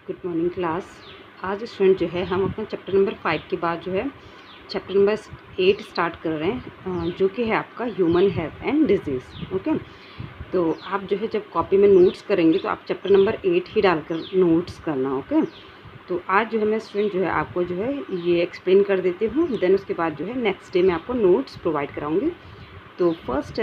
Good morning class. आज student जो है हम अपना चैप्टर नंबर 5 के बाद जो है चैप्टर नंबर 8 स्टार्ट कर रहे हैं, जो कि है आपका human health and disease. Okay, तो आप जो है जब कॉपी में नोट्स करेंगे तो आप चैप्टर नंबर 8 ही डालकर नोट्स करना। ओके, तो आज जो है मैं स्टूडेंट जो है आपको जो है ये एक्सप्लेन कर देती हूँ, देन उसके बाद जो है नेक्स्ट डे मैं आपको नोट्स प्रोवाइड कराऊँगी। तो फर्स्ट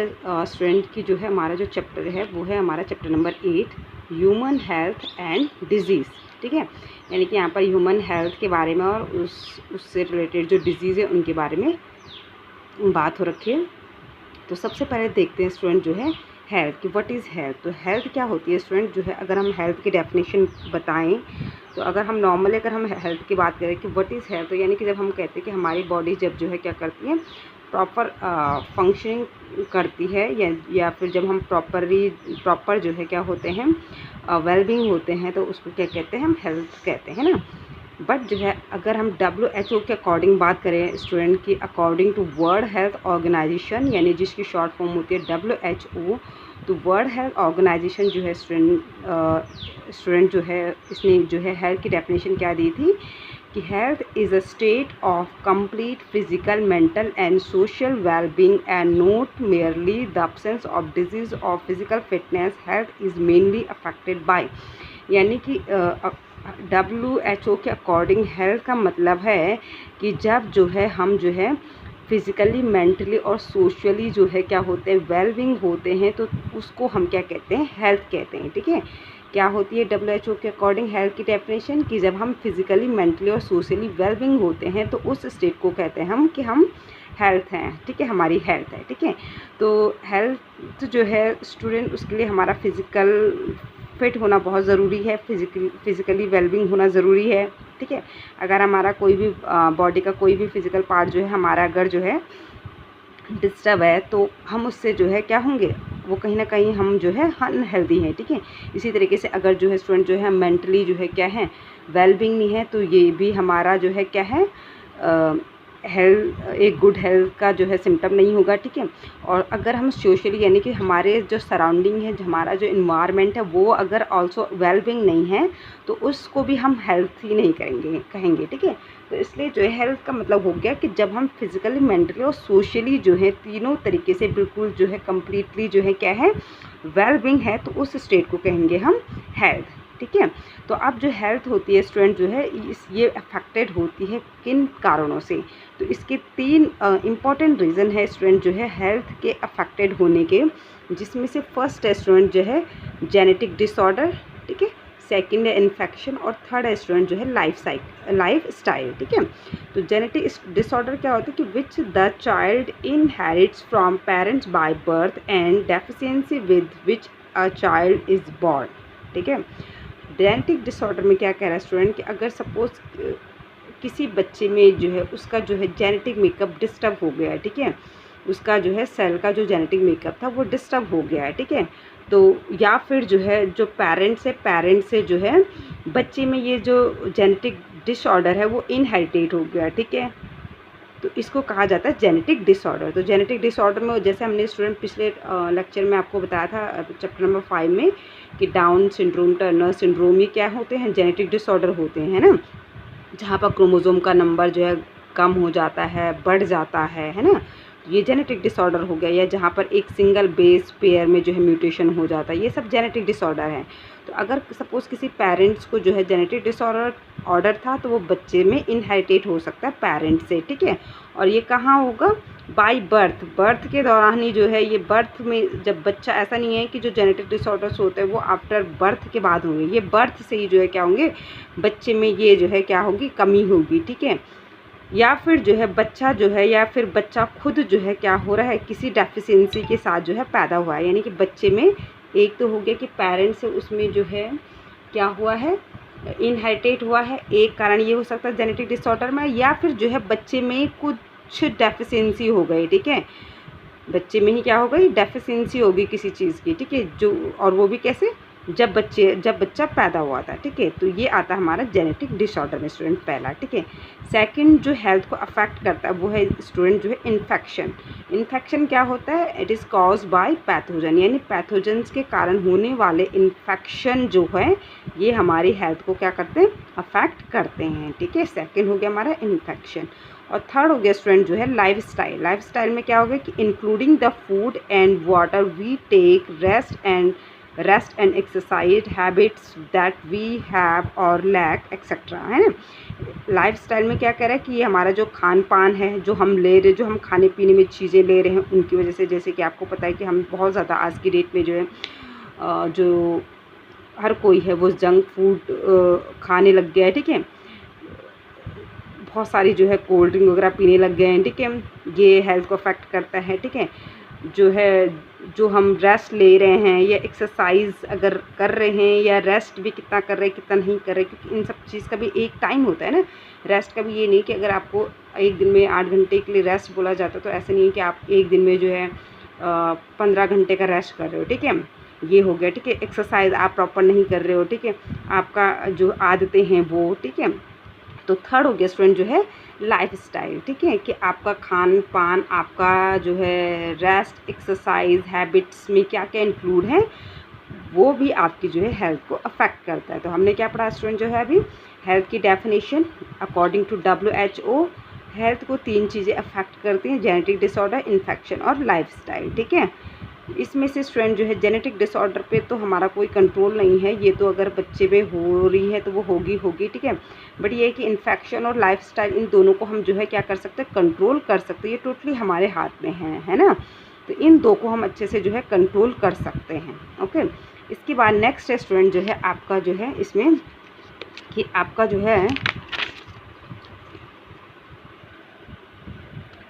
स्टूडेंट की जो है हमारा जो चैप्टर है वो है हमारा chapter number 8 human health and disease. ठीक है, यानी कि यहाँ पर ह्यूमन हेल्थ के बारे में और उससे रिलेटेड जो डिजीज़ है उनके बारे में बात हो रखी है। तो सबसे पहले देखते हैं स्टूडेंट जो है हेल्थ की, व्हाट इज़ हेल्थ। तो हेल्थ क्या होती है स्टूडेंट जो है, अगर हम हेल्थ की डेफिनेशन बताएं तो अगर हम नॉर्मली अगर हम हेल्थ की बात करें कि व्हाट इज़ हेल्थ, तो यानी कि जब हम कहते हैं कि हमारी बॉडी जब जो है क्या करती है, प्रॉपर फंक्शनिंग करती है, या फिर जब हम प्रॉपर जो है क्या होते हैं, वेलबींग होते हैं, तो उसको क्या कहते हैं, हम हेल्थ कहते हैं ना। बट जो है अगर हम WHO के अकॉर्डिंग बात करें स्टूडेंट की, according to World Health Organization, यानी जिसकी शॉर्ट फॉर्म होती है WHO, तो वर्ल्ड हेल्थ ऑर्गेनाइजेशन जो है स्टूडेंट जो है इसने जो है हेल्थ की डेफिनेशन क्या दी थी कि health is a state of complete physical, mental and social wellbeing and not merely the absence of disease और physical fitness. Health is mainly affected by, यानी कि WHO के अकॉर्डिंग हेल्थ का मतलब है कि जब जो है हम जो है फिज़िकली, मेंटली और सोशली जो है क्या होते हैं, वेलबींग होते हैं, तो उसको हम क्या कहते हैं, हेल्थ कहते हैं। ठीक है, क्या होती है WHO के अकॉर्डिंग हेल्थ की डेफिनेशन कि जब हम फिज़िकली, मेंटली और सोशली वेलबींग होते हैं तो उस स्टेट को कहते हैं हम कि हम हेल्थ हैं। ठीक है, हमारी हेल्थ है। ठीक है, तो हेल्थ जो है स्टूडेंट उसके लिए हमारा फिज़िकल फिट होना बहुत ज़रूरी है, फिज़िकली वेलबींग होना ज़रूरी है। ठीक है, अगर हमारा कोई भी बॉडी का कोई भी फिज़िकल पार्ट जो है हमारा अगर जो है डिस्टर्ब है तो हम उससे जो है क्या होंगे, वो कहीं ना कहीं हम जो है अनहेल्दी हैं। ठीक है, इसी तरीके से अगर जो है स्टूडेंट जो है मेंटली जो है क्या है, वेलबींग नहीं है, तो ये भी हमारा जो है क्या है, हेल्थ, एक गुड हेल्थ का जो है सिम्टम नहीं होगा। ठीक है, और अगर हम सोशली, यानी कि हमारे जो सराउंडिंग है, हमारा जो इन्वायरमेंट है, वो अगर ऑल्सो वेलबींग नहीं है तो उसको भी हम हेल्थ ही नहीं कहेंगे। ठीक है, तो इसलिए जो है हेल्थ का मतलब हो गया कि जब हम फिज़िकली, मेंटली और सोशली जो है तीनों तरीके से बिल्कुल जो है कम्प्लीटली जो है क्या है, वेलबींग है, तो उस स्टेट को कहेंगे हम हेल्थ। ठीक है, तो अब जो हेल्थ होती है स्टूडेंट जो है ये अफेक्टेड होती है किन कारणों से, तो इसके 3 इम्पॉर्टेंट रीज़न है स्टूडेंट जो है हेल्थ के अफेक्टेड होने के, जिसमें से फर्स्ट है स्टूडेंट जो है जेनेटिक डिसऑर्डर। ठीक है, सेकंड है इन्फेक्शन और थर्ड है स्टूडेंट जो है लाइफ स्टाइल। ठीक है, तो जेनेटिक डिसऑर्डर क्या होता है कि which the child inherits from parents by birth and deficiency with which a child is born. ठीक है, जेनेटिक डिसऑर्डर में क्या कह रहा है स्टूडेंट कि अगर सपोज किसी बच्चे में जो है उसका जो है जेनेटिक मेकअप डिस्टर्ब हो गया है। ठीक है, उसका जो है सेल का जो जेनेटिक मेकअप था वो डिस्टर्ब हो गया है। ठीक है, तो या फिर जो है जो पेरेंट्स से जो है बच्चे में ये जो जेनेटिक डिसऑर्डर है वो इनहेरिटेड हो गया। ठीक है, तो इसको कहा जाता है जेनेटिक डिसऑर्डर। तो जेनेटिक डिसऑर्डर में जैसे हमने स्टूडेंट पिछले लेक्चर में आपको बताया था चैप्टर नंबर 5 में कि डाउन सिंड्रोम, टर्नर सिंड्रोम, ये क्या होते हैं, जेनेटिक डिसऑर्डर होते हैं ना, जहाँ पर क्रोमोसोम का नंबर जो है कम हो जाता है, बढ़ जाता है ना, ये जेनेटिक डिसऑर्डर हो गया, या जहाँ पर एक सिंगल बेस पेयर में जो है म्यूटेशन हो जाता है, ये सब जेनेटिक डिसऑर्डर है। तो अगर सपोज़ किसी पेरेंट्स को जो है जेनेटिक डिसऑर्डर था तो वो बच्चे में इनहेरिटेट हो सकता है पेरेंट्स से। ठीक है, और ये कहाँ होगा, बाय बर्थ के दौरान ही जो है ये बर्थ में, जब बच्चा, ऐसा नहीं है कि जो जेनेटिक डिसऑर्डर्स होते हैं वो आफ्टर बर्थ के बाद होंगे, ये बर्थ से ही जो है क्या होंगे, बच्चे में ये जो है क्या होगी, कमी होगी। ठीक है, या फिर जो है बच्चा जो है, या फिर बच्चा खुद जो है क्या हो रहा है, किसी डेफिशिएंसी के साथ जो है पैदा हुआ है, यानी कि बच्चे में एक तो हो गया कि पेरेंट्स से उसमें जो है क्या हुआ है, इनहेरिटेट हुआ है, एक कारण ये हो सकता है जेनेटिक डिसऑर्डर में, या फिर जो है बच्चे में कुछ डेफिशिएंसी हो गई। ठीक है, बच्चे में ही क्या हो गई, डेफिशिएंसी होगी किसी चीज़ की। ठीक है, जो, और वो भी कैसे, जब बच्चा पैदा हुआ था, ठीक है। तो ये आता है हमारा जेनेटिक डिसऑर्डर में स्टूडेंट पहला, ठीक है। सेकंड जो हेल्थ को अफेक्ट करता है वो है स्टूडेंट जो है इन्फेक्शन। इन्फेक्शन क्या होता है? It is cause by pathogen, यानी पैथोजन्स के कारण होने वाले इन्फेक्शन जो है ये हमारी हेल्थ को क्या करते हैं? अफेक्ट करते हैं, ठीक है। सेकेंड हो गया हमारा इन्फेक्शन। और थर्ड हो गया स्टूडेंट जो है लाइफस्टाइल। लाइफस्टाइल में क्या होगा कि including the food and water we take, rest and exercise habits that we have और लैक एक्सेट्रा, है ना। लाइफस्टाइल में क्या कह रहा है कि ये हमारा जो खान पान है, जो हम ले रहे, जो हम खाने पीने में चीज़ें ले रहे हैं उनकी वजह से, जैसे कि आपको पता है कि हम बहुत ज़्यादा आज की डेट में जो है जो हर कोई है वो जंक फूड खाने लग गया है, ठीक है। बहुत सारी जो है कोल्ड ड्रिंक वगैरह पीने लग गए हैं, ठीक है। ये हेल्थ को अफेक्ट करता है, ठीक है। जो है जो हम रेस्ट ले रहे हैं या एक्सरसाइज अगर कर रहे हैं या रेस्ट भी कितना कर रहे हैं कितना नहीं कर रहे, क्योंकि इन सब चीज़ का भी एक टाइम होता है ना रेस्ट का भी। ये नहीं कि अगर आपको एक दिन में 8 घंटे के लिए रेस्ट बोला जाता है तो ऐसे नहीं कि आप एक दिन में जो है 15 घंटे का रेस्ट कर रहे हो, ठीक है। ये हो गया, ठीक है। एक्सरसाइज आप प्रॉपर नहीं कर रहे हो, ठीक है। आपका जो आदतें हैं वो, ठीक है। तो थर्ड हो गया स्टूडेंट जो है लाइफस्टाइल, ठीक है, कि आपका खान पान, आपका जो है रेस्ट, एक्सरसाइज हैबिट्स में क्या क्या इंक्लूड है वो भी आपकी जो है हेल्थ को अफेक्ट करता है। तो हमने क्या पढ़ा स्टूडेंट जो है अभी हेल्थ की definition according to WHO। Health को 3 चीज़ें अफेक्ट करती हैं, जेनेटिक डिसऑर्डर, इन्फेक्शन और लाइफस्टाइल, ठीक है। इसमें से स्टूडेंट जो है जेनेटिक डिसऑर्डर पे तो हमारा कोई कंट्रोल नहीं है, ये तो अगर बच्चे में हो रही है तो वो होगी, ठीक है। बट ये है कि इन्फेक्शन और लाइफस्टाइल इन दोनों को हम जो है क्या कर सकते हैं? कंट्रोल कर सकते हैं। ये टोटली हमारे हाथ में है ना। तो इन दो को हम अच्छे से जो है कंट्रोल कर सकते हैं, ओके। इसके बाद नेक्स्ट है स्टूडेंट जो है आपका जो है इसमें कि आपका जो है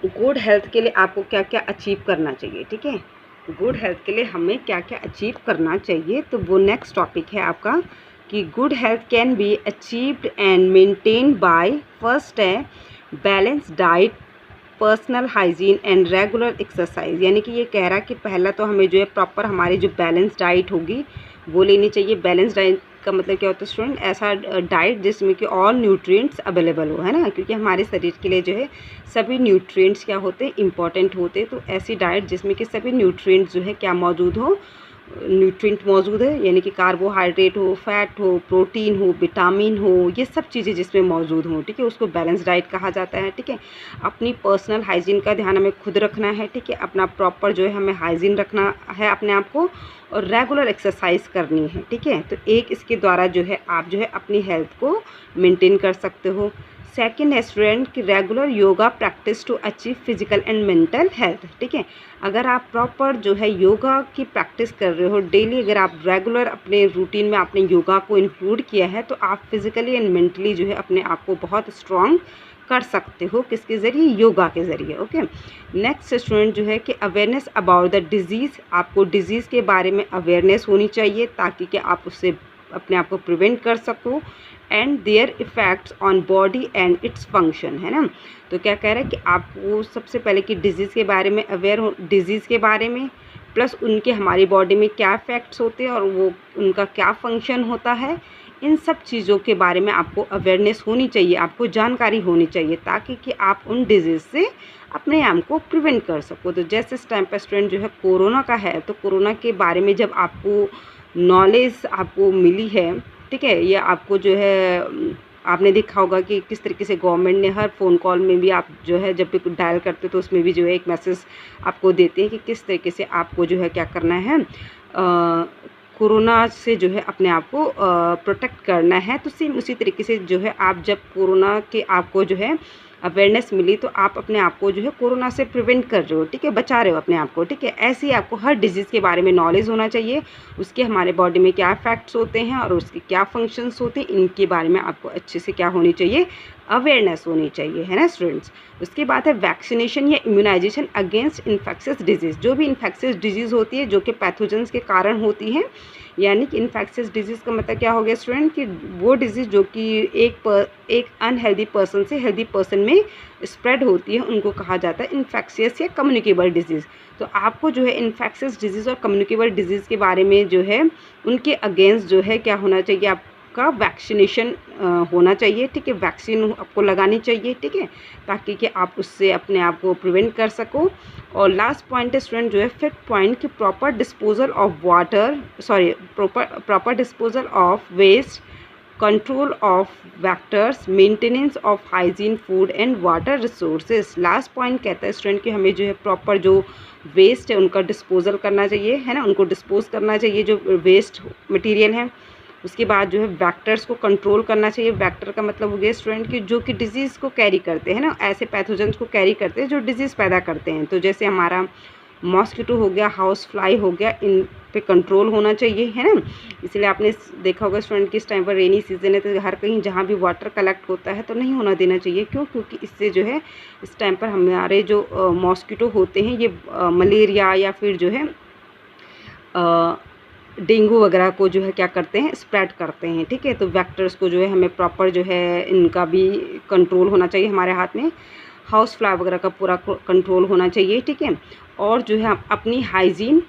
गुड हेल्थ के लिए आपको क्या क्या अचीव करना चाहिए, ठीक है। गुड हेल्थ के लिए हमें क्या क्या अचीव करना चाहिए, तो वो नेक्स्ट टॉपिक है आपका कि good health can be achieved and maintained by, first है balance diet, personal hygiene and regular exercise. यानी कि ये कह रहा है कि पहला तो हमें जो है प्रॉपर हमारी जो बैलेंस डाइट होगी वो लेनी चाहिए। बैलेंस डाइट का मतलब क्या होता है स्टूडेंट? ऐसा डाइट जिसमें कि ऑल न्यूट्रिएंट्स अवेलेबल हो, है ना, क्योंकि हमारे शरीर के लिए जो है सभी न्यूट्रिएंट्स क्या होते हैं? इंपॉर्टेंट होते हैं। तो ऐसी डाइट जिसमें कि सभी न्यूट्रिएंट्स जो है क्या मौजूद हो? न्यूट्रिएंट मौजूद है, यानी कि कार्बोहाइड्रेट हो, फैट हो, प्रोटीन हो, विटामिन हो, ये सब चीज़ें जिसमें मौजूद हों, ठीक है, उसको बैलेंस डाइट कहा जाता है, ठीक है। अपनी पर्सनल हाइजीन का ध्यान हमें खुद रखना है, ठीक है। अपना प्रॉपर जो है हमें हाइजीन रखना है अपने आप को, और रेगुलर एक्सरसाइज करनी है, ठीक है। तो एक इसके द्वारा जो है आप जो है अपनी हेल्थ को मेंटेन कर सकते हो। सेकेंड है स्टूडेंट कि regular yoga practice to achieve physical and mental health, ठीक है। अगर आप प्रॉपर जो है योगा की प्रैक्टिस कर रहे हो डेली, अगर आप रेगुलर अपने रूटीन में आपने योगा को इंक्लूड किया है तो आप फिजिकली एंड मेंटली जो है अपने आप को बहुत स्ट्रॉन्ग कर सकते हो। किसके ज़रिए? योगा के ज़रिए, ओके। नेक्स्ट स्टूडेंट जो है कि अवेयरनेस अबाउट द डिजीज़, आपको डिजीज़ के बारे में अवेयरनेस होनी चाहिए ताकि कि आप उससे अपने आप को प्रिवेंट कर सको, and their effects on body and its function, है ना। तो क्या कह रहा है कि आपको सबसे पहले कि डिजीज़ के बारे में अवेयर हो, डिजीज़ के बारे में, प्लस उनके हमारी बॉडी में क्या इफ़ेक्ट्स होते हैं और वो उनका क्या फंक्शन होता है, इन सब चीज़ों के बारे में आपको अवेयरनेस होनी चाहिए, आपको जानकारी होनी चाहिए ताकि कि आप उन डिजीज़ से अपने आप को प्रिवेंट कर सको। तो जैसे इस टाइम पर स्टूडेंट जो है कोरोना का है, तो कोरोना के बारे में जब आपको नॉलेज आपको मिली है, ठीक है, या आपको जो है आपने देखा होगा कि किस तरीके से गवर्नमेंट ने हर फ़ोन कॉल में भी आप जो है जब भी कुछ डायल करते हो तो उसमें भी जो है एक मैसेज आपको देते हैं कि किस तरीके से आपको जो है क्या करना है, कोरोना से जो है अपने आप को प्रोटेक्ट करना है। तो सेम उसी तरीके से जो है आप जब कोरोना के आपको जो है अवेयरनेस मिली तो आप अपने आप को जो है कोरोना से प्रिवेंट कर रहे हो, ठीक है, बचा रहे हो अपने आप को, ठीक है। ऐसे ही आपको हर डिजीज़ के बारे में नॉलेज होना चाहिए, उसके हमारे बॉडी में क्या इफेक्ट्स होते हैं और उसके क्या फंक्शंस होते हैं, इनके बारे में आपको अच्छे से क्या होनी चाहिए? अवेयरनेस होनी चाहिए, है ना स्टूडेंट्स। उसके बाद है वैक्सीनेशन या इम्यूनाइजेशन अगेंस्ट इन्फेक्शियस डिजीज़। जो भी इन्फेक्शियस डिजीज़ होती है जो कि पैथोजेंस के कारण होती हैं, यानी कि इन्फेक्शियस डिजीज़ का मतलब क्या हो गया स्टूडेंट कि वो डिजीज़ जो कि एक अनहेल्दी पर्सन से हेल्दी पर्सन में स्प्रेड होती है, उनको कहा जाता है इन्फेक्शियस या कम्युनिकेबल डिजीज़। तो आपको जो है इन्फेक्शियस डिजीज़ और कम्युनिकेबल डिजीज़ के बारे में जो है उनके अगेंस्ट जो है क्या होना चाहिए, आपका वैक्सीनेशन होना चाहिए, ठीक है। वैक्सीन आपको लगानी चाहिए, ठीक है, ताकि कि आप उससे अपने आप को प्रिवेंट कर सको। और लास्ट पॉइंट है स्टूडेंट जो है फिफ्थ पॉइंट कि proper disposal of water, proper disposal of waste, control of vectors, maintenance of hygiene food and water resources. Last point कहता है स्टूडेंट कि हमें जो है प्रॉपर जो वेस्ट है उनका डिस्पोजल करना चाहिए, है ना, उनको डिस्पोज करना चाहिए जो वेस्ट मटेरियल है। उसके बाद जो है वेक्टर्स को कंट्रोल करना चाहिए। वेक्टर का मतलब हो गया स्टूडेंट कि जो कि डिजीज़ को कैरी करते हैं ना, ऐसे पैथोजेंस को कैरी करते हैं जो डिजीज़ पैदा करते हैं। तो जैसे हमारा मॉस्किटो हो गया, हाउस फ्लाई हो गया, इन पे कंट्रोल होना चाहिए, है ना। इसलिए आपने देखा होगा स्टूडेंट कि इस टाइम पर रेनी सीजन है तो हर कहीं जहाँ भी वाटर कलेक्ट होता है तो नहीं होना देना चाहिए। क्यों? क्योंकि इससे जो है इस टाइम पर हमारे जो मॉस्किटो होते हैं ये मलेरिया या फिर जो है डेंगू वगैरह को जो है क्या करते हैं, स्प्रेड करते हैं, ठीक है। तो वेक्टर्स को जो है हमें प्रॉपर जो है इनका भी कंट्रोल होना चाहिए हमारे हाथ में। हाउस फ्लाई वगैरह का पूरा कंट्रोल होना चाहिए, ठीक है। और जो है अपनी हाइजीन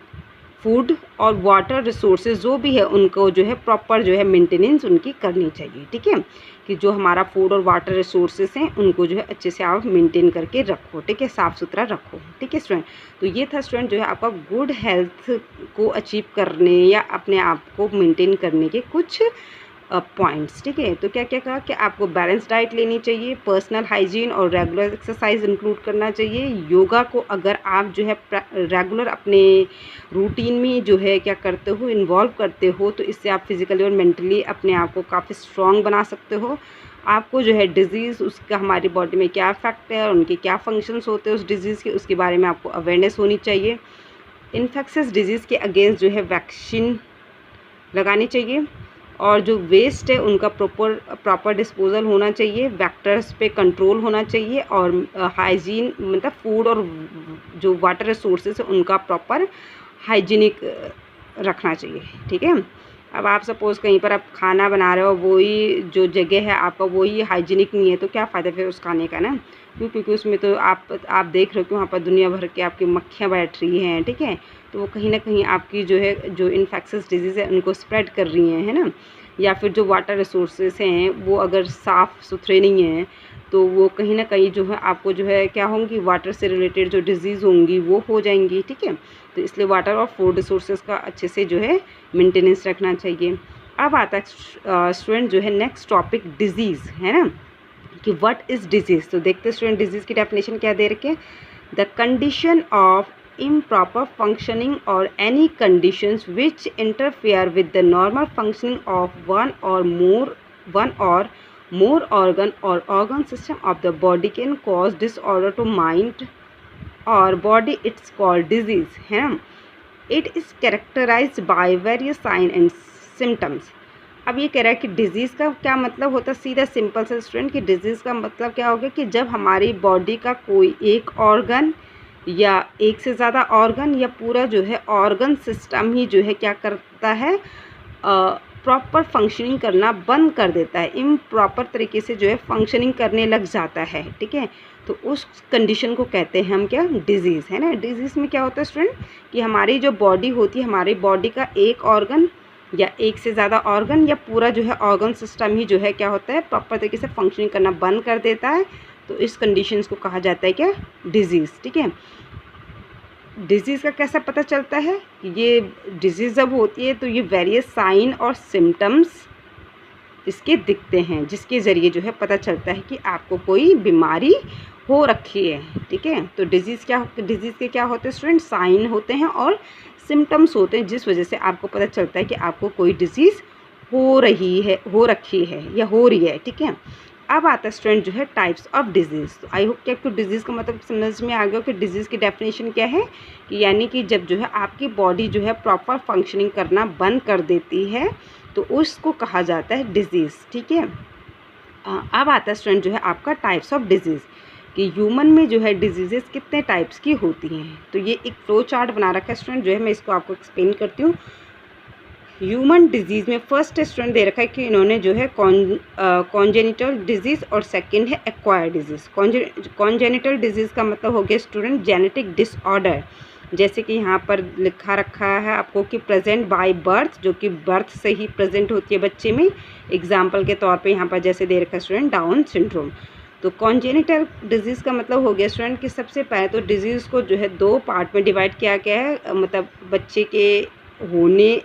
फूड और वाटर रिसोर्सेज जो भी है उनको जो है प्रॉपर जो है मेंटेनेंस उनकी करनी चाहिए, ठीक है, कि जो हमारा फूड और वाटर रिसोर्सेज हैं उनको जो है अच्छे से आप मेंटेन करके रखो, ठीक है, साफ़ सुथरा रखो, ठीक है स्टूडेंट। तो ये था स्टूडेंट जो है आपका गुड हेल्थ को अचीव करने या अपने आप को मेंटेन करने के कुछ पॉइंट्स, ठीक है। तो क्या क्या कहा कि आपको बैलेंस डाइट लेनी चाहिए, पर्सनल हाइजीन और रेगुलर एक्सरसाइज इंक्लूड करना चाहिए। योगा को अगर आप जो है रेगुलर अपने रूटीन में जो है क्या करते हो, इन्वॉल्व करते हो, तो इससे आप फिज़िकली और मेंटली अपने आप को काफ़ी स्ट्रॉन्ग बना सकते हो। आपको जो है डिज़ीज़ उसका हमारी बॉडी में क्या इफ़ेक्ट है और उनके क्या फंक्शंस होते हैं उस डिज़ीज़ के, उसके बारे में आपको अवेयरनेस होनी चाहिए। इन्फेक्शियस डिज़ीज़ के अगेंस्ट जो है वैक्सीन लगानी चाहिए। और जो वेस्ट है उनका प्रॉपर डिस्पोजल होना चाहिए। वेक्टर्स पे कंट्रोल होना चाहिए और हाइजीन मतलब फूड और जो वाटर रिसोर्सेज है उनका प्रॉपर हाइजीनिक रखना चाहिए, ठीक है। अब आप सपोज़ कहीं पर आप खाना बना रहे हो, वही जो जगह है आपका वही हाइजीनिक नहीं है, तो क्या फ़ायदा फिर उस खाने का ना। क्योंकि उसमें तो आप देख रहे हो कि वहाँ पर दुनिया भर के आपकी मक्खियाँ बैठ रही हैं, ठीक है। तो वो कहीं ना कहीं आपकी जो है जो इन्फेक्शियस डिजीज़ है उनको स्प्रेड कर रही हैं, है ना। या फिर जो वाटर रिसोर्सेज हैं वो अगर साफ़ सुथरे नहीं हैं तो वो कहीं ना कहीं जो है आपको जो है क्या होंगी, वाटर से रिलेटेड जो डिजीज़ होंगी वो हो जाएंगी, ठीक है। तो इसलिए वाटर और फूड रिसोर्सेज का अच्छे से जो है मेंटेनेंस रखना चाहिए। अब आता है स्टूडेंट जो है नेक्स्ट टॉपिक डिजीज़, है ना, कि व्हाट इज़ डिजीज़। तो देखते हैं स्टूडेंट डिजीज़ की डेफिनेशन क्या दे रखे। The condition of improper functioning or any conditions which interfere with the normal functioning of one or more organ or organ system of the body can cause disorder to mind or body, it's called disease, है ना। It is characterized by various signs and symptoms। अब ये कह रहा है कि disease का क्या मतलब होता है, सीधा सिंपल सा स्टूडेंट कि डिज़ीज़ का मतलब क्या हो गया कि जब हमारी बॉडी का कोई एक ऑर्गन या एक से ज़्यादा ऑर्गन या पूरा जो है ऑर्गन सिस्टम ही जो है क्या करता है, प्रॉपर फंक्शनिंग करना बंद कर देता है, इम्प्रॉपर तरीके से जो है फंक्शनिंग करने लग जाता है, ठीक है। तो उस कंडीशन को कहते हैं हम क्या, डिज़ीज़, है ना। डिज़ीज़ में क्या होता है स्टूडेंट कि हमारी जो बॉडी होती है, हमारी बॉडी का एक ऑर्गन या एक से ज़्यादा ऑर्गन या पूरा जो है ऑर्गन सिस्टम ही जो है क्या होता है, प्रॉपर तरीके से फंक्शनिंग करना बंद कर देता है। तो इस कंडीशंस को कहा जाता है क्या, डिज़ीज़, ठीक है। डिज़ीज़ का कैसा पता चलता है, ये डिज़ीज़ जब होती है तो ये वेरियस साइन और सिम्टम्स इसके दिखते हैं, जिसके ज़रिए जो है पता चलता है कि आपको कोई बीमारी हो रखी है, ठीक है। तो डिज़ीज़ के क्या होते हैं स्टूडेंट, साइन होते हैं और सिम्टम्स होते हैं, जिस वजह से आपको पता चलता है कि आपको कोई डिज़ीज़ हो रखी है या हो रही है, ठीक है। अब आता है स्टूडेंट जो है टाइप्स ऑफ डिजीज़। तो आई होप कि आपको डिजीज़ का मतलब समझ में आ गया कि डिजीज़ की डेफिनेशन क्या है, कि यानी कि जब जो है आपकी बॉडी जो है प्रॉपर फंक्शनिंग करना बंद कर देती है तो उसको कहा जाता है डिजीज़, ठीक है। अब आता है स्टूडेंट जो है आपका टाइप्स ऑफ डिजीज़, कि ह्यूमन में जो है डिजीज़ेस कितने टाइप्स की होती हैं। तो ये एक फ्लो चार्ट बना रखा है स्टूडेंट, जो है मैं इसको आपको एक्सप्लेन करती हूँ। ह्यूमन डिजीज़ में फर्स्ट स्टूडेंट दे रखा है कि इन्होंने जो है कॉन्जेनिटल डिजीज़ और सेकंड है एक्वायर्ड डिजीज़। कॉन्जेनिटल डिजीज़ का मतलब हो गया स्टूडेंट जेनेटिक डिसऑर्डर, जैसे कि यहाँ पर लिखा रखा है आपको कि प्रेजेंट बाय बर्थ, जो कि बर्थ से ही प्रेजेंट होती है बच्चे में। एग्जाम्पल के तौर पे यहाँ पर जैसे दे रखा है स्टूडेंट डाउन सिंड्रोम। तो कॉन्जेनिटल डिजीज़ का मतलब हो गया स्टूडेंट कि सबसे पहले तो डिजीज़ को जो है 2 पार्ट में डिवाइड किया गया है, मतलब बच्चे के होने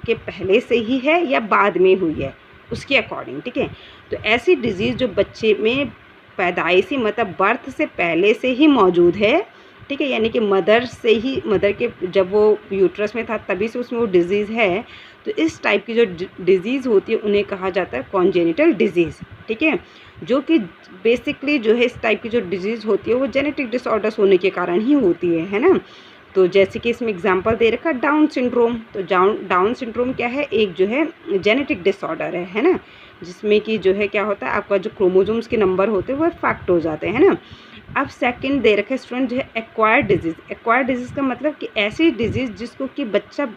के पहले से ही है या बाद में हुई है उसके अकॉर्डिंग, ठीक है। तो ऐसी डिजीज़ जो बच्चे में पैदाइशी मतलब बर्थ से पहले से ही मौजूद है, ठीक है, यानी कि मदर के जब वो यूट्रस में था तभी से उसमें वो डिज़ीज़ है, तो इस टाइप की जो डिज़ीज़ होती है उन्हें कहा जाता है कॉन्जेनिटल डिजीज़, ठीक है। जो कि बेसिकली जो है इस टाइप की जो डिजीज़ होती है वो जेनेटिक डिसऑर्डर्स होने के कारण ही होती है ना। तो जैसे कि इसमें एग्जांपल दे रखा डाउन सिंड्रोम। तो डाउन सिंड्रोम क्या है, एक जो है जेनेटिक डिसऑर्डर है ना, जिसमें कि जो है क्या होता है आपका जो क्रोमोसोम्स के नंबर होते हैं वो इफेक्ट हो जाते हैं ना। अब सेकंड दे रखा है स्टूडेंट जो है एक्वायर्ड डिजीज़। एक्वायर्ड डिजीज़ का मतलब कि ऐसी डिजीज़ जिसको कि बच्चा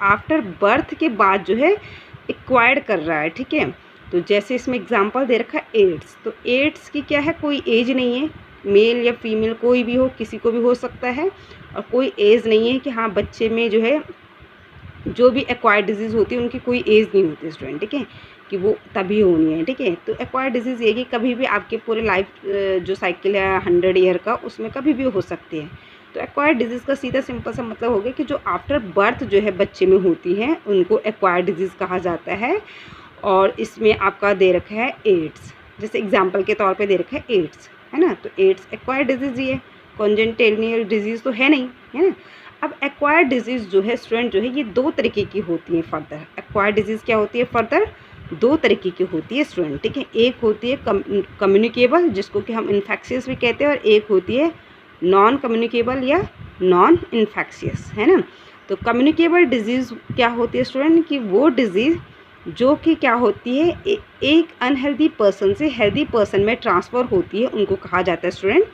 आफ्टर बर्थ के बाद जो है एक्वायर्ड कर रहा है, ठीक है। तो जैसे इसमें एग्जांपल दे रखा है एड्स। तो एड्स की क्या है, कोई एज नहीं है, मेल या फीमेल कोई भी हो, किसी को भी हो सकता है, और कोई एज नहीं है कि हाँ बच्चे में जो है जो भी एक्वायर्ड डिजीज़ होती है उनकी कोई एज नहीं होती स्टूडेंट, ठीक है, कि वो तभी होनी है, ठीक है। तो एक्वायर्ड डिजीज़ ये कि कभी भी आपके पूरे लाइफ जो साइकिल है 100 ईयर का उसमें कभी भी हो सकती है। तो एक्वायर्ड डिजीज़ का सीधा सिंपल सा मतलब हो गया कि जो आफ्टर बर्थ जो है बच्चे में होती है उनको एक्वायर्ड डिजीज़ कहा जाता है। और इसमें आपका दे रखा है एड्स, जैसे एग्जाम्पल के तौर पर दे रखा है एड्स, है ना। तो एड्स एक्वायर्ड डिजीज़ ही है, कॉन्जेनिटल डिजीज़ तो है नहीं, है ना। अब एक्वायर्ड डिजीज़ जो है स्टूडेंट जो है ये 2 तरीके की होती है फर्दर। एक्वायर्ड डिजीज़ क्या होती है फर्दर, 2 तरीके की होती है स्टूडेंट, ठीक है। एक होती है कम्युनिकेबल, जिसको कि हम इन्फेक्शियस भी कहते हैं, और एक होती है नॉन कम्युनिकेबल या नॉन इन्फेक्शियस, है ना। तो कम्युनिकेबल डिजीज़ क्या होती है स्टूडेंट, कि वो डिज़ीज़ जो कि क्या होती है एक अनहेल्दी पर्सन से हेल्दी पर्सन में ट्रांसफ़र होती है, उनको कहा जाता है स्टूडेंट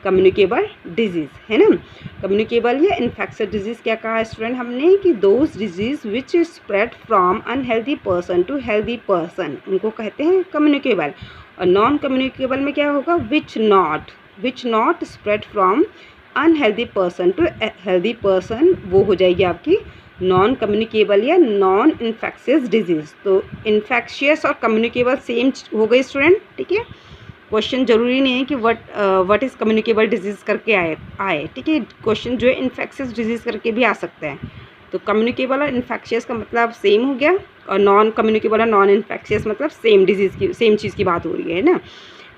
कम्युनिकेबल डिजीज़, है ना। कम्युनिकेबल या इन्फेक्शियस डिजीज़ क्या कहा है स्टूडेंट हमने, कि those diseases which spread from unhealthy person to healthy person, उनको कहते हैं कम्युनिकेबल। और नॉन कम्युनिकेबल में क्या होगा, which not spread from unhealthy person to healthy person, वो हो जाएगी आपकी नॉन कम्युनिकेबल या नॉन इन्फेक्शियस डिजीज़। तो इन्फेक्शियस और कम्युनिकेबल सेम हो गई स्टूडेंट, ठीक है। क्वेश्चन जरूरी नहीं है कि व्हाट इज़ कम्युनिकेबल डिजीज़ करके आए, ठीक है। क्वेश्चन जो है इन्फेक्शियस डिजीज़ करके भी आ सकता है। तो कम्युनिकेबल और इन्फेक्शियस का मतलब सेम हो गया, और नॉन कम्युनिकेबल और नॉन इन्फेक्शियस मतलब सेम चीज़ की बात हो रही है ना।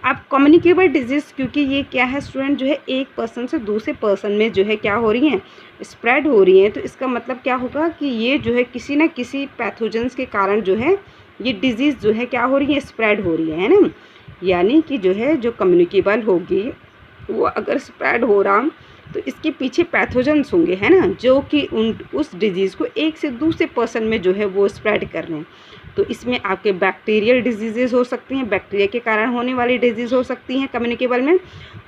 अब कम्युनिकेबल डिजीज़ क्योंकि ये क्या है स्टूडेंट जो है एक पर्सन से दूसरे पर्सन में जो है क्या हो रही हैं, स्प्रेड हो रही हैं, तो इसका मतलब क्या होगा कि ये जो है किसी न किसी पैथोजेंस के कारण जो है ये डिज़ीज़ जो है क्या हो रही है, स्प्रेड हो रही है ना। यानी कि जो है जो कम्युनिकेबल होगी वो अगर स्प्रेड हो रहा तो इसके पीछे पैथोजेंस होंगे, है ना, जो कि उस डिज़ीज़ को एक से दूसरे पर्सन में जो है वो स्प्रेड कर रहे हैं। तो इसमें आपके बैक्टीरियल डिजीज़ेज़ हो सकती हैं, बैक्टीरिया के कारण होने वाली डिजीज़ हो सकती हैं कम्युनिकेबल में,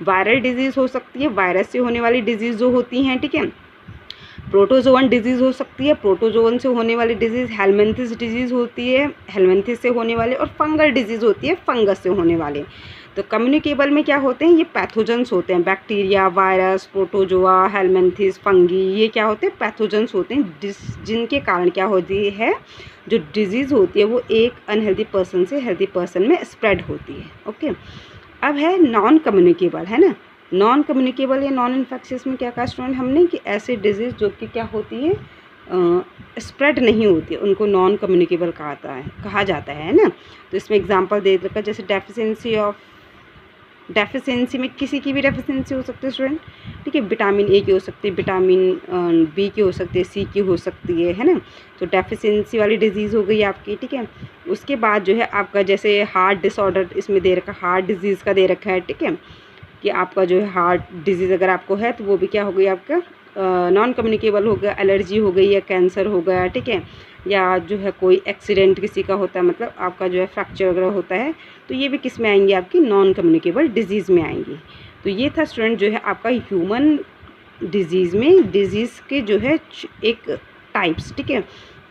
वायरल डिजीज़ हो सकती है, वायरस से होने वाली डिजीज़ जो होती हैं, ठीक है। प्रोटोजोवन डिजीज़ हो सकती है, प्रोटोजोवन से होने वाली डिजीज़ हेलमिंथिस डिजीज़ होती है, हेलमिंथिस से होने वाले, और फंगल डिजीज़ होती है, फंगस से होने वाले। तो कम्युनिकेबल में क्या होते हैं, ये पैथोजेंस होते हैं, bacteria, virus, protozoa, helminths, fungi, ये क्या होते हैं, पैथोजेंस होते हैं, जिनके कारण क्या होती है, जो डिजीज़ होती है वो एक अनहेल्दी पर्सन से हेल्दी पर्सन में स्प्रेड होती है। ओके, अब है नॉन कम्युनिकेबल, है ना। नॉन कम्युनिकेबल या नॉन इन्फेक्शियस में क्या कहा स्टूडेंट हमने, कि ऐसी डिजीज़ जो कि क्या होती है स्प्रेड नहीं होती है, उनको नॉन कम्युनिकेबल कहा जाता है ना। तो इसमें एग्जांपल दे रखा है, जैसे डेफिशिएंसी में किसी की भी डेफिशिएंसी हो सकती है स्टूडेंट, ठीक है। विटामिन ए की हो सकती है, विटामिन बी की हो सकती है, सी की हो सकती है ना। तो डेफिशिएंसी वाली डिजीज़ हो गई आपकी, ठीक है। उसके बाद जो है आपका जैसे हार्ट डिसऑर्डर इसमें दे रखा, हार्ट डिजीज़ का दे रखा है, ठीक है, कि आपका जो है हार्ट डिजीज़ अगर आपको है तो वो भी क्या हो गई आपका नॉन कम्युनिकेबल हो गया, एलर्जी हो गई या कैंसर हो गया, ठीक है। या जो है कोई एक्सीडेंट किसी का होता है, मतलब आपका जो है फ्रैक्चर वगैरह होता है, तो ये भी किस में आएंगी, आपकी नॉन कम्युनिकेबल डिजीज़ में आएंगी। तो ये था स्टूडेंट जो है आपका ह्यूमन डिजीज़ में, डिजीज़ के जो है एक टाइप्स, ठीक है,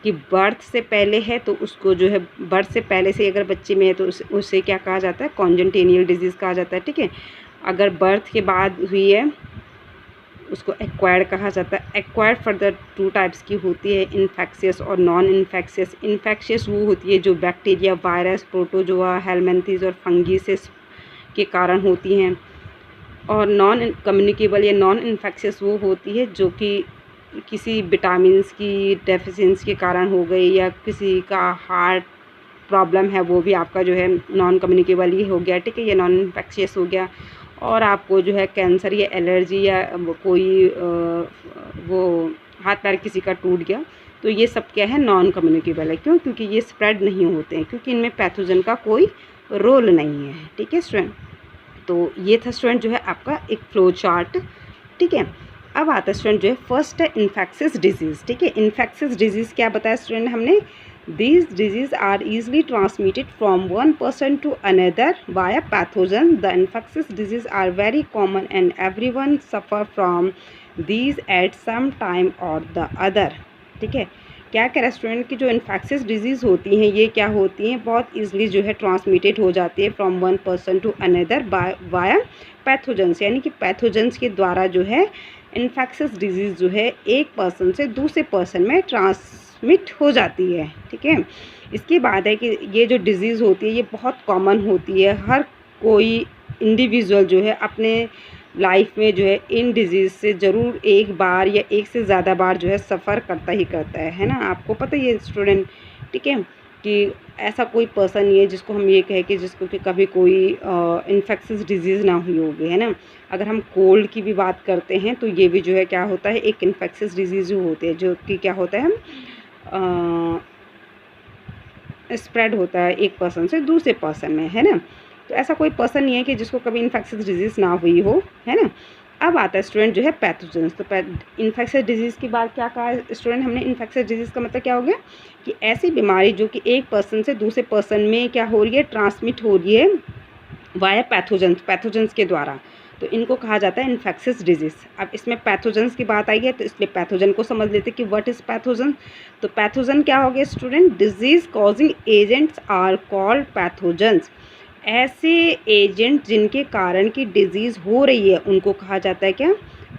कि बर्थ से पहले है तो उसको जो है बर्थ से पहले से अगर बच्चे में है तो उसे क्या कहा जाता है, कॉन्जेनिटल डिजीज़ कहा जाता है, ठीक है। अगर बर्थ के बाद हुई है उसको एक्वायर्ड कहा जाता है। एक्वायर्ड फर्दर 2 टाइप्स की होती है, इन्फेक्शियस और नॉन इन्फेक्शियस। इन्फेक्शियस वो होती है जो बैक्टीरिया, वायरस, प्रोटोजोआ, हेलमिंथेस और फंगीसेस के कारण होती हैं, और नॉन कम्युनिकेबल या नॉन इन्फेक्शियस वो होती है जो कि किसी विटामिन्स की डेफिशिएंसी के कारण हो गई, या किसी का हार्ट प्रॉब्लम है वो भी आपका जो है नॉन कम्युनिकेबल ही हो गया, ठीक है, या नॉन इन्फेक्शियस हो गया। और आपको जो है कैंसर या एलर्जी या कोई वो हाथ पैर किसी का टूट गया, तो ये सब क्या है, नॉन कम्युनिकेबल है। क्यों? क्योंकि ये स्प्रेड नहीं होते हैं, क्योंकि इनमें पैथोजन का कोई रोल नहीं है, ठीक है स्टूडेंट। तो ये था स्टूडेंट जो है आपका एक फ्लो चार्ट, ठीक है। अब आता है स्टूडेंट जो है फर्स्ट है इन्फेक्शियस डिजीज़, ठीक है। इन्फेक्शियस डिजीज़ क्या बताया स्टूडेंट हमने, These diseases are easily transmitted from one person to another via pathogen. The infectious diseases are very common and everyone suffer from these at some time or the other. ठीक है, क्या कह रहा है student की जो infectious disease होती हैं ये क्या होती हैं, बहुत ईजिली जो है ट्रांसमिटेड हो जाती है from one person to another via pathogens, यानी कि पैथोजेंस के द्वारा जो है इन्फेक्शियस डिजीज़ जो है एक पर्सन से दूसरे पर्सन में ट्रांसमिट हो जाती है, ठीक है। इसके बाद है कि ये जो डिज़ीज़ होती है ये बहुत कॉमन होती है, हर कोई इंडिविजुअल जो है अपने लाइफ में जो है इन डिजीज़ से ज़रूर एक बार या एक से ज़्यादा बार जो है सफ़र करता ही करता है ना। आपको पता ही है स्टूडेंट, ठीक है, कि ऐसा कोई पर्सन नहीं है जिसको हम ये कहें कि जिसको कि कभी कोई इन्फेक्शियस डिजीज़ ना हुई होगी, है ना। अगर हम कोल्ड की भी बात करते हैं तो ये भी जो है क्या होता है, एक इन्फेक्शियस डिजीज़ होती है जो कि क्या होता है, स्प्रेड होता है एक पर्सन से दूसरे पर्सन में, है ना। तो ऐसा कोई पर्सन नहीं है कि जिसको कभी इन्फेक्शियस डिजीज़ ना हुई हो, है ना। अब आता है स्टूडेंट जो है पैथोजेंस। तो इन्फेक्शियस डिजीज़ की बात क्या कहा स्टूडेंट हमने, इन्फेक्शियस डिजीज़ का मतलब क्या हो गया कि ऐसी बीमारी जो कि एक पर्सन से दूसरे पर्सन में क्या हो रही है, ट्रांसमिट हो रही है वाया पैथोजेंस के द्वारा, तो इनको कहा जाता है इन्फेक्शियस डिजीज़। अब इसमें पैथोजेंस की बात आई है तो इसलिए पैथोजन को समझ लेते कि व्हाट इज़ पैथोजन। तो पैथोजन क्या हो गया student, disease causing agents are called pathogens. ऐसे एजेंट जिनके कारण की डिजीज़ हो रही है उनको कहा जाता है क्या,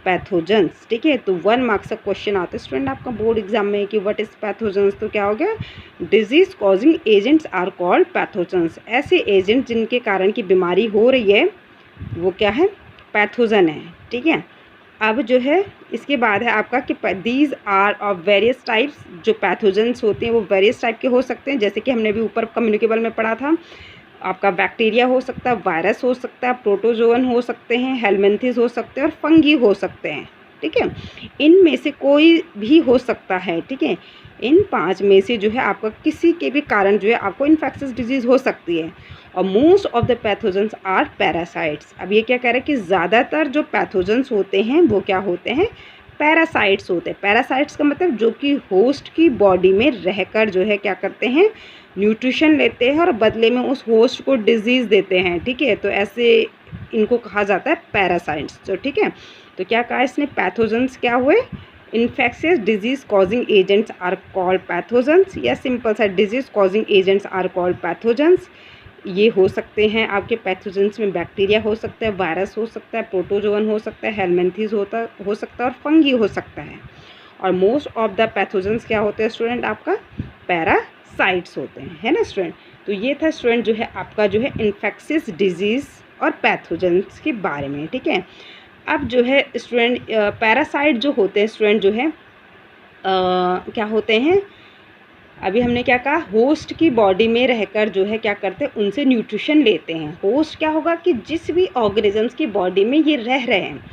पैथोजेंस, ठीक है। तो 1 मार्क्स का क्वेश्चन आता है स्टूडेंट आपका बोर्ड एग्जाम में कि व्हाट इज़ पैथोजेंस, तो क्या हो गया, disease causing agents are called pathogens. ऐसे एजेंट जिनके कारण की बीमारी हो रही है वो क्या है, पैथोजन है, ठीक है। अब जो है इसके बाद है आपका कि these are of various types. जो पैथोजेंस होते हैं वो वेरियस टाइप के हो सकते हैं, जैसे कि हमने अभी ऊपर कम्युनिकेबल में पढ़ा था, आपका बैक्टीरिया हो सकता है, वायरस हो सकता है, प्रोटोजोअन हो सकते हैं, हेलमिंथेस हो सकते हैं और फंगी हो सकते हैं, ठीक है। इनमें से कोई भी हो सकता है, ठीक है। इन 5 में से जो है आपका किसी के भी कारण जो है आपको इन्फेक्शियस डिजीज़ हो सकती है। और most of the pathogens are parasites. अब ये क्या कह रहा है कि ज़्यादातर जो पैथोजेंस होते हैं वो क्या होते हैं, पैरासाइट्स होते हैं। पैरासाइट्स का मतलब जो कि होस्ट की बॉडी में रहकर जो है क्या करते हैं, न्यूट्रिशन लेते हैं और बदले में उस होस्ट को डिजीज़ देते हैं, ठीक है। तो ऐसे इनको कहा जाता है पैरासाइट्स, तो ठीक है। तो क्या कहा इसने, पैथोजेंस क्या हुए, infectious diseases causing agents are called pathogens, या सिंपल सा disease causing agents are called pathogens. ये हो सकते हैं आपके पैथोजेंस में, बैक्टीरिया हो सकता है, वायरस हो सकता है, प्रोटोजोअन हो सकता है, हेलमिंथेस हो सकता है और फंगी हो सकता है। और मोस्ट ऑफ द पैथोजेंस क्या होते हैं स्टूडेंट, आपका पैरासाइट्स होते हैं, है ना स्टूडेंट। तो ये था स्टूडेंट जो है आपका जो है इन्फेक्शियस डिजीज़ और पैथोजेंस के बारे में, ठीक है। अब जो है स्टूडेंट पैरासाइट जो होते हैं स्टूडेंट जो है क्या होते हैं, अभी हमने क्या कहा, होस्ट की बॉडी में रहकर जो है क्या करते हैं, उनसे न्यूट्रिशन लेते हैं। होस्ट क्या होगा कि जिस भी ऑर्गेनिजम्स की बॉडी में ये रह रहे हैं,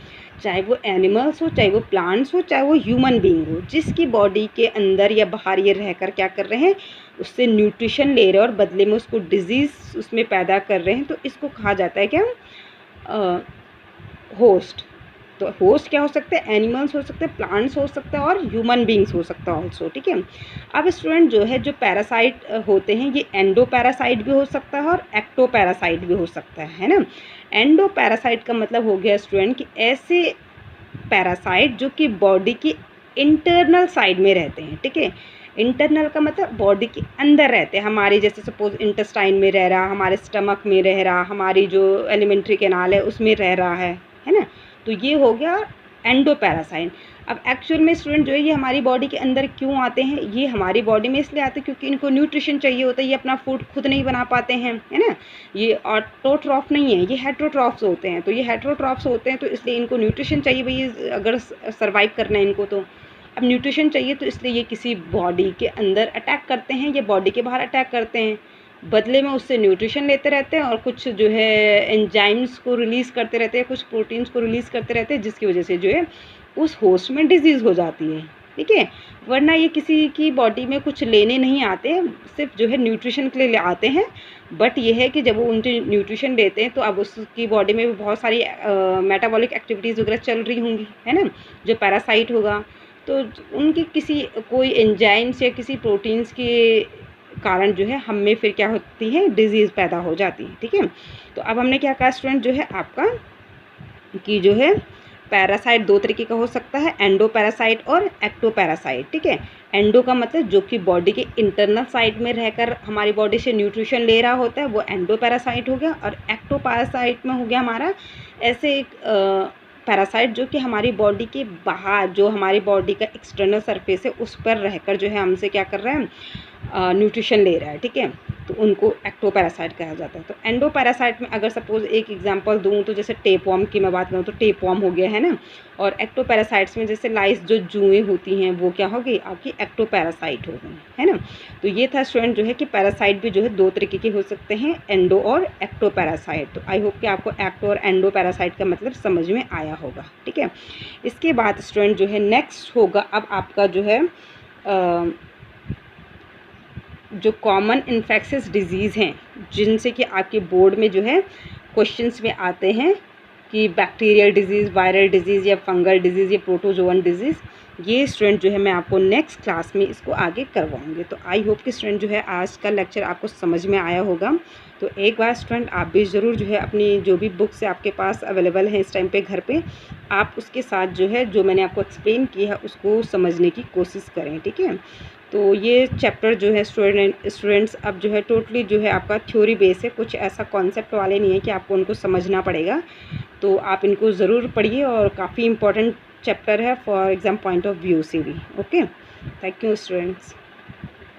चाहे वो एनिमल्स हो, चाहे वो प्लांट्स हो, चाहे वो ह्यूमन बीइंग हो, जिसकी बॉडी के अंदर या बाहर ये रहकर क्या कर रहे हैं, उससे न्यूट्रिशन ले रहे हैं और बदले में उसको डिजीज़ उसमें पैदा कर रहे हैं, तो इसको कहा जाता है क्या, होस्ट, तो होस्ट क्या हो सकते हैं, एनिमल्स हो सकते हैं, प्लांट्स हो सकते हैं और ह्यूमन बींग्स हो सकता है ऑल्सो, ठीक है। अब स्टूडेंट जो है जो पैरासाइट होते हैं ये एंडो पैरासाइट भी हो सकता है और एक्टो पैरासाइट भी हो सकता है ना। एंडो पैरासाइट का मतलब हो गया स्टूडेंट कि ऐसे पैरासाइट जो कि बॉडी की इंटरनल साइड में रहते हैं, ठीक है। इंटरनल का मतलब बॉडी के अंदर रहते हैं, हमारे जैसे सपोज इंटेस्टाइन में रह रहा, हमारे स्टमक में रह रहा, हमारी जो एलिमेंट्री कैनाल है उसमें रह रहा है ना। तो ये हो गया एंडो पैरासाइट। अब एक्चुअल में स्टूडेंट जो है ये हमारी बॉडी के अंदर क्यों आते हैं, ये हमारी बॉडी में इसलिए आते हैं क्योंकि इनको न्यूट्रिशन चाहिए होता है, ये अपना फूड खुद नहीं बना पाते हैं, है ना। ये ऑटोट्रॉफ नहीं है, ये हेट्रोट्रॉफ्स होते हैं। तो ये हेट्रोट्रॉफ्स होते हैं तो इसलिए इनको न्यूट्रिशन चाहिए भाई, अगर सर्वाइव करना है इनको। तो अब न्यूट्रिशन चाहिए तो इसलिए ये किसी बॉडी के अंदर अटैक करते हैं, ये बॉडी के बाहर अटैक करते हैं, बदले में उससे न्यूट्रिशन लेते रहते हैं और कुछ जो है एंजाइम्स को रिलीज़ करते रहते हैं, कुछ प्रोटीन्स को रिलीज़ करते रहते हैं, जिसकी वजह से जो है उस होस्ट में डिजीज़ हो जाती है, ठीक है। वरना ये किसी की बॉडी में कुछ लेने नहीं आते, सिर्फ जो है न्यूट्रिशन के लिए आते हैं। बट ये है कि जब वो उनके न्यूट्रिशन लेते हैं तो अब उसकी बॉडी में भी बहुत सारी मेटाबॉलिक एक्टिविटीज़ वगैरह चल रही होंगी, है ना। जो पैरासाइट होगा तो उनकी किसी कोई एंजाइम्स या किसी प्रोटीन्स के कारण जो है हम में फिर क्या होती है, डिजीज़ पैदा हो जाती है, ठीक है। तो अब हमने क्या कहा स्टूडेंट जो है आपका कि जो है पैरासाइट दो तरीके का हो सकता है, एंडो पैरासाइट और एक्टो पैरासाइट, ठीक है। एंडो का मतलब जो कि बॉडी के इंटरनल साइड में रहकर हमारी बॉडी से न्यूट्रिशन ले रहा होता है वो एंडो पैरासाइट हो गया। और एक्टो पैरासाइट में हो गया हमारा ऐसे एक पैरासाइट जो कि हमारी बॉडी के बाहर, जो हमारी बॉडी का एक्सटर्नल सरफेस है उस पर रहकर जो है हमसे क्या कर रहा है, न्यूट्रिशन ले रहा है, ठीक है। तो उनको एक्टो पैरासाइट कहा जाता है। तो एंडो पैरासाइट में अगर सपोज एक एग्जांपल दूं तो जैसे टेपवॉर्म की मैं बात करूं तो टेपवॉर्म हो गया, है ना। और एक्टो पैरासाइट्स में जैसे लाइस जो जुएँ होती हैं वो क्या हो गई, आपकी एक्टो पैरासाइट हो गई, है ना। तो ये था स्टूडेंट जो है कि पैरासाइट भी जो है दो तरीके के हो सकते हैं, एंडो और एक्टो पैरासाइट। तो आई होप कि आपको एक्टो और एंडो पैरासाइट का मतलब समझ में आया होगा, ठीक है। इसके बाद स्टूडेंट जो है नेक्स्ट होगा अब आपका जो है जो कॉमन इन्फेक्शियस डिजीज़ हैं जिनसे कि आपके बोर्ड में जो है क्वेश्चंस में आते हैं कि बैक्टीरियल डिजीज़, वायरल डिजीज़ या फंगल डिजीज़ या प्रोटोजोअन डिजीज़, ये स्टूडेंट जो है मैं आपको नेक्स्ट क्लास में इसको आगे करवाऊंगी। तो आई होप कि स्टूडेंट जो है आज का लेक्चर आपको समझ में आया होगा। तो एक बार स्टूडेंट आप भी ज़रूर जो है अपनी जो भी बुक्स आपके पास अवेलेबल हैं इस टाइम पे घर पे, आप उसके साथ जो है जो मैंने आपको एक्सप्लेन किया है उसको समझने की कोशिश करें, ठीक है। तो ये चैप्टर जो है स्टूडेंट्स अब जो है टोटली जो है आपका थ्योरी बेस है, कुछ ऐसा कॉन्सेप्ट वाले नहीं है कि आपको उनको समझना पड़ेगा। तो आप इनको ज़रूर पढ़िए और काफ़ी इंपॉर्टेंट चैप्टर है for exam point of view से भी। Okay, thank you students.